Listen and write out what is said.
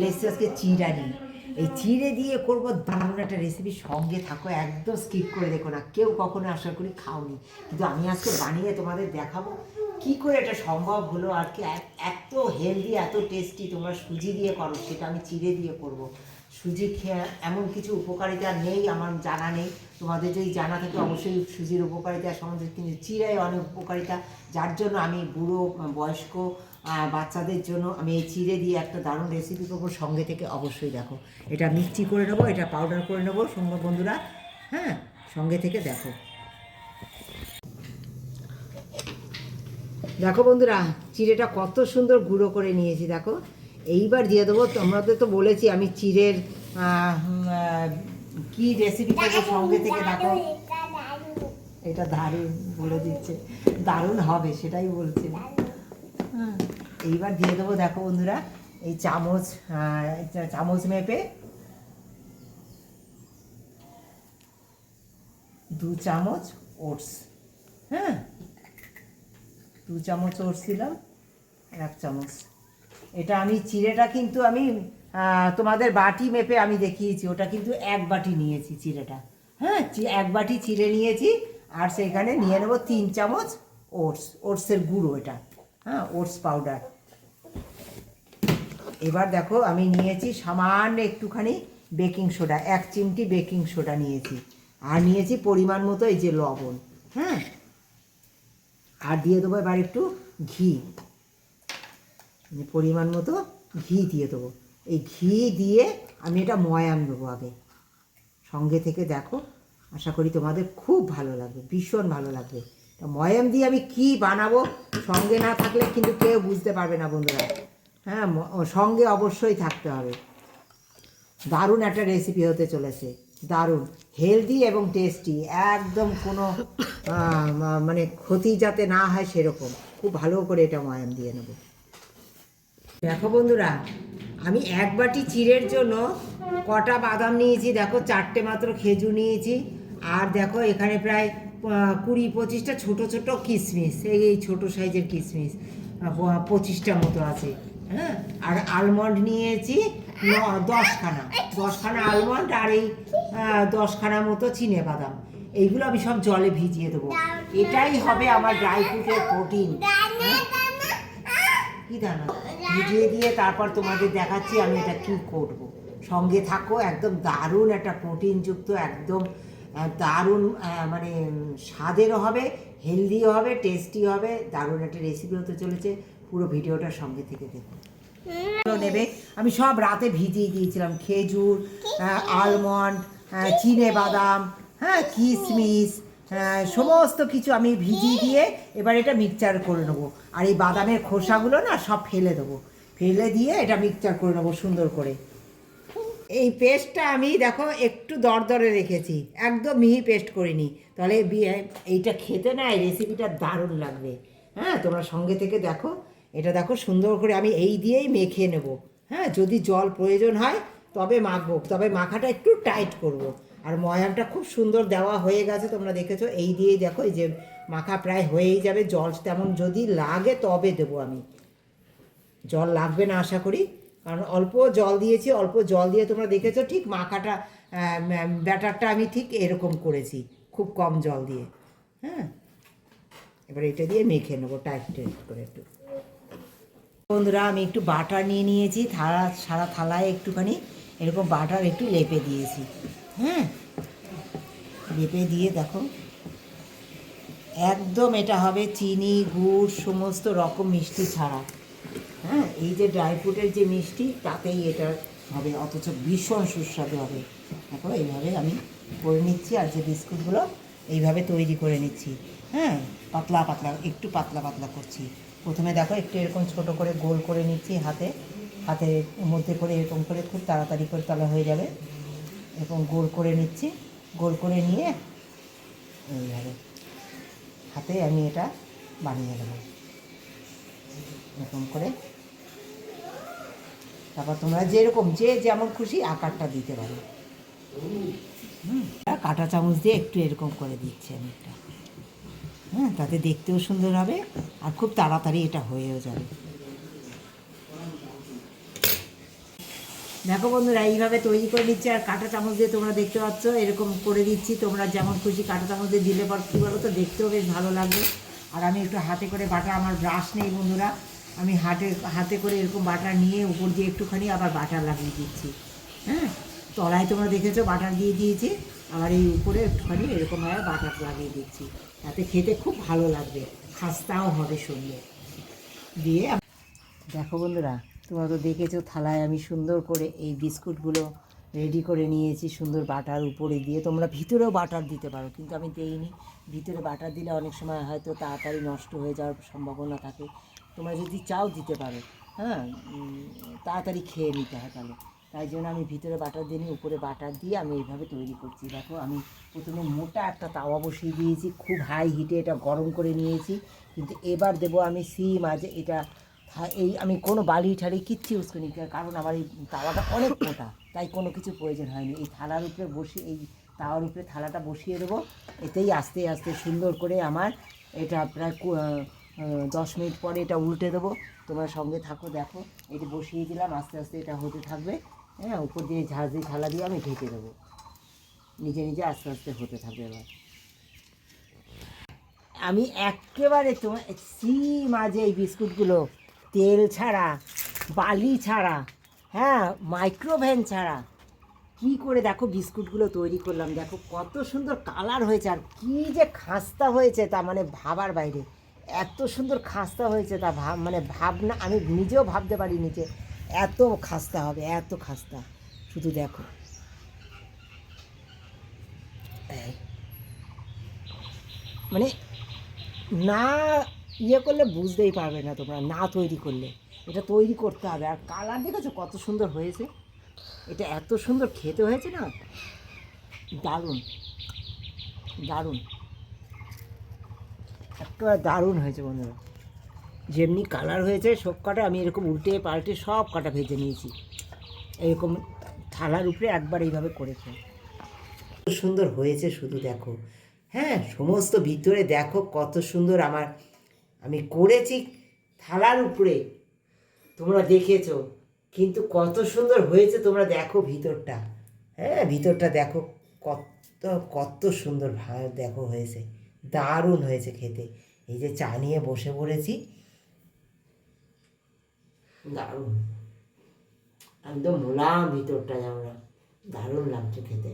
এসে আজকে চিড়ানি, এই চিড়ে দিয়ে করবো দারুণ একটা রেসিপি। সঙ্গে থাকো, একদম স্কিপ করে দেখো না। কেউ কখনো আশা করি খাওনি, কিন্তু আমি আজকে বানিয়ে তোমাদের দেখাবো কি করে এটা সম্ভব হলো। আর কি এত হেলদি, এত টেস্টি। তোমরা সুজি দিয়ে করো, সেটা আমি চিড়ে দিয়ে করব। সুজি খেয়ে এমন কিছু উপকারিতা নেই আমার জানা নেই। তোমাদের যদি জানা থাকে অবশ্যই সুজির উপকারিতা সম্বন্ধে, কিন্তু চিড়ায় অনেক উপকারিতা, যার জন্য আমি বুড়ো বয়স্ক বাচ্চাদের জন্য আমি এই চিড়ে দিয়ে একটা দারুণ রেসিপি করবো। সঙ্গে থেকে অবশ্যই দেখো। এটা মিক্সি করে নেবো, এটা পাউডার করে নেবো সঙ্গে বন্ধুরা। হ্যাঁ, সঙ্গে থেকে দেখো। দেখো বন্ধুরা, চিড়েটা কত সুন্দর গুঁড়ো করে নিয়েছি দেখো। এইবার দিয়ে দেবো। তোমাদের তো বলেছি আমি চিড়ের কি রেসিপি করবো, সঙ্গে থেকে দেখো। এটা দারুণ বলে দিচ্ছে, দারুণ হবে সেটাই বলছে। হ্যাঁ, এইবার দিয়ে দেবো দেখো বন্ধুরা, এই চামচ মেপে 2 চামচ ওটস। হ্যাঁ, 2 চামচ ওটস দিলাম, 1 চামচ। এটা আমি চিড়েটা কিন্তু আমি তোমাদের বাটি মেপে আমি দেখিয়েছি, ওটা কিন্তু 1 বাটি নিয়েছি চিড়েটা। হ্যাঁ, 1 বাটি চিড়ে নিয়েছি। আর সেখানে নিয়ে নেবো 3 চামচ ওটসের গুঁড়ো এটা। হ্যাঁ, ওটস পাউডার। এবার দেখো আমি নিয়েছি সামান্য একটুখানি বেকিং সোডা, 1 চিমটি বেকিং সোডা নিয়েছি। আর নিয়েছি পরিমাণ মতো এই যে লবণ। হ্যাঁ, আর দিয়ে দেবো এবার একটু ঘি, পরিমাণ মতো ঘি দিয়ে দেবো। এই ঘি দিয়ে আমি এটা ময়াম দেবো আগে। সঙ্গে থেকে দেখো, আশা করি তোমাদের খুব ভালো লাগবে, ভীষণ ভালো লাগবে। তা ময়াম দিয়ে আমি কি বানাবো, সঙ্গে না থাকলে কিন্তু কেউ বুঝতে পারবে না বন্ধুরা। হ্যাঁ, সঙ্গে অবশ্যই থাকতে হবে। দারুণ একটা রেসিপি হতে চলেছে, দারুণ হেলদি এবং টেস্টি, একদম কোনো মানে ক্ষতি যাতে না হয় সেরকম। খুব ভালো করে এটা ময়াম দিয়ে নেব। দেখো বন্ধুরা, আমি 1 বাটি চিড়ের জন্য কটা বাদাম নিয়েছি দেখো, 4টে মাত্র খেজুর নিয়েছি। আর দেখো এখানে প্রায় 20-25টা ছোটো ছোটো কিশমিশ, এই ছোটো সাইজের কিশমিশ 25টা মতো আছে। হ্যাঁ, আর আলমন্ড নিয়েছি 10খানা আলমন্ড, আর এই 10খানা মতো চিনে বাদাম। এইগুলো আমি সব জলে ভিজিয়ে দেবো। এটাই হবে আমার ড্রাই ফ্রুটের প্রোটিন। কি দানা ভিজিয়ে দিয়ে তারপর তোমাদের দেখাচ্ছি আমি এটা কি করব। সঙ্গে থাকো, একদম দারুণ একটা প্রোটিনযুক্ত, একদম দারুণ মানে স্বাদেরও হবে, হেলদিও হবে, টেস্টি হবে, দারুণ একটা রেসিপি হতে চলেছে। পুরো ভিডিওটার সঙ্গে থেকে দেখো। নেবে, আমি সব রাতে ভিজিয়ে দিয়েছিলাম। খেজুর, আলমন্ড, চিনে বাদাম, হ্যাঁ, কিশমিশ, সমস্ত কিছু আমি ভিজিয়ে দিয়ে এবার এটা মিক্সচার করে নেবো। আর এই বাদামের খোসাগুলো না সব ফেলে দেবো, ফেলে দিয়ে এটা মিক্সচার করে নেবো সুন্দর করে। এই পেস্টটা আমি দেখো একটু দরদরে রেখেছি, একদম মিহি পেস্ট করিনি। তাহলে এইটা খেতে না, এই রেসিপিটা দারুণ লাগবে। হ্যাঁ, তোমরা সঙ্গে থেকে দেখো। এটা দেখো সুন্দর করে আমি এই দিয়েই মেখে নেব। হ্যাঁ, যদি জল প্রয়োজন হয় তবে মাখবো, তবে মাখাটা একটু টাইট করব। আর ময়ামটা খুব সুন্দর দেওয়া হয়ে গেছে, তোমরা দেখেছো। এই দিয়েই দেখো, এই যে মাখা প্রায় হয়েই যাবে। জল তেমন যদি লাগে তবে দেবো আমি, জল লাগবে না আশা করি, কারণ অল্প জল দিয়েছি। অল্প জল দিয়ে তোমরা দেখেছো ঠিক মাখাটা, ব্যাটারটা আমি ঠিক এরকম করেছি, খুব কম জল দিয়ে। হ্যাঁ, এবার এটা দিয়ে মেখে নেবো টাইট করে একটু। বন্ধুরা, আমি একটু বাটার নিয়ে নিয়েছি, সারা থালায় একটুখানি এরকম বাটার একটু লেপে দিয়েছি। হ্যাঁ, লেপে দিয়ে দেখো, একদম এটা হবে চিনি, গুড়, সমস্ত রকম মিষ্টি ছাড়া। হ্যাঁ, এই যে ড্রাই ফ্রুটের যে মিষ্টি, তাতেই এটা হবে, অথচ ভীষণ সুস্বাদু হবে। দেখো এইভাবে আমি করে নিচ্ছি। আর যে বিস্কুটগুলো এইভাবে তৈরি করে নিচ্ছি। হ্যাঁ, পাতলা পাতলা, একটু পাতলা পাতলা করছি। প্রথমে দেখো একটু এরকম ছোট করে গোল করে নিচ্ছি, হাতের মধ্যে করে এরকম করে, খুব তাড়াতাড়ি করে তাহলে হয়ে যাবে। এরকম গোল করে নিচ্ছি, গোল করে নিয়ে এইভাবে হাতে আমি এটা বানিয়ে দেবো এরকম করে। তারপর তোমরা যেরকম যে যেমন খুশি আকারটা দিতে পারো। কাঁটা চামচ দিয়ে একটু এরকম করে দিচ্ছি আমি এটা। হ্যাঁ, তাতে দেখতেও সুন্দর হবে আর খুব তাড়াতাড়ি এটা হয়েও যাবে। দেখো বন্ধুরা, এইভাবে তৈরি করে নিচ্ছি, আর কাঁটা চামচ দিয়ে তোমরা দেখতে পাচ্ছ এরকম করে দিচ্ছি। তোমরা যেমন খুশি কাঁটা চামচ দিয়ে দিলে পর কী বলো তো, দেখতেও বেশ ভালো লাগবে। আর আমি একটু হাতে করে বাটা, আমার ব্রাশ নেই বন্ধুরা, আমি হাতে করে এরকম বাটা নিয়ে উপর দিয়ে একটুখানি আবার বাটার লাগিয়ে দিচ্ছি। হ্যাঁ, তলায় তোমরা দেখেছো বাটার দিয়ে দিয়েছি, আবার এই উপরে একটুখানি এরকমভাবে বাটার লাগিয়ে দিচ্ছি, তাতে খেতে খুব ভালো লাগবে, খাস্তাও হবে সুন্দর দিয়ে। দেখো বন্ধুরা, তোমরা তো দেখেছো থালায় আমি সুন্দর করে এই বিস্কুটগুলো রেডি করে নিয়েছি, সুন্দর বাটার উপরে দিয়ে। তোমরা ভিতরেও বাটার দিতে পারো, কিন্তু আমি দেইনি। ভিতরে বাটার দিলে অনেক সময় হয়তো তাড়াতাড়ি নষ্ট হয়ে যাওয়ার সম্ভাবনা থাকে। তোমরা যদি চাও দিতে পারো, হ্যাঁ, তাড়াতাড়ি খেয়ে নিতে হয় তাহলে। তাই জন্য আমি ভিতরে বাটার দিইনি, উপরে বাটার দিয়ে আমি এইভাবে তৈরি করছি। দেখো, আমি প্রথমে মোটা একটা তাওয়া বসিয়ে দিয়েছি, খুব হাই হিটে এটা গরম করে নিয়েছি। কিন্তু এবার দেবো আমি সিম, আজ এটা এই আমি কোনো বালি ঠালি কিচ্ছু ইউজ করিনি, কারণ আমার এই তাওয়াটা অনেক মোটা, তাই কোনো কিছু প্রয়োজন হয়নি। এই থালার উপরে বসিয়ে, এই তাওয়ার উপরে থালাটা বসিয়ে দেবো, এতেই আস্তে আস্তে সুন্দর করে আমার এটা প্রায় 10 মিনিট পরে এটা উল্টে দেবো। তোমরা সঙ্গে থাকো, দেখো এটা বসিয়ে দিলাম, আস্তে আস্তে এটা হতে থাকবে। হ্যাঁ, উপর দিয়ে ঝাঁজ দিয়ে থালা দিয়ে আমি ঢেকে দেবো, নিজে নিজে আস্তে আস্তে হতে থাকবে। এবার আমি একেবারে তোমার মাঝে এই বিস্কুটগুলো তেল ছাড়া, বালি ছাড়া, হ্যাঁ, মাইক্রোভেন ছাড়া কি করে দেখো বিস্কুটগুলো তৈরি করলাম। দেখো কত সুন্দর কালার হয়েছে, আর কি যে খাস্তা হয়েছে তা মানে ভাবার বাইরে। এত সুন্দর খাস্তা হয়েছে তা মানে ভাবনা, আমি নিজেও ভাবতে পারিনি যে এত খাস্তা হবে, এত খাস্তা। শুধু দেখো, মানে না ইয়ে করলে বুঝতেই পারবে না তোমরা, না তৈরি করলে। এটা তৈরি করতে হবে। আর কালার দেখেছো কত সুন্দর হয়েছে, এটা এত সুন্দর খেতে হয়েছে না, দারুণ দারুণ, একেবারে দারুণ হয়েছে বন্ধুরা। যেমনি কালার হয়েছে সব কটা আমি এরকম উল্টে পাল্টে সব কটা ভেজে নিয়েছি, এরকম থালার উপরে একবার এইভাবে করেছে। কত সুন্দর হয়েছে শুধু দেখো। হ্যাঁ, সমস্ত ভিতরে দেখো কত সুন্দর আমার আমি করেছি থালার উপরে, তোমরা দেখেছো, কিন্তু কত সুন্দর হয়েছে তোমরা দেখো ভিতরটা। হ্যাঁ, ভিতরটা দেখো কত কত সুন্দর দেখো হয়েছে, দারুণ হয়েছে খেতে। এই যে চা নিয়ে বসে পড়েছি, দারুণ, একদম মোলাম ভিতরটা, আমরা দারুণ লাগছে খেতে।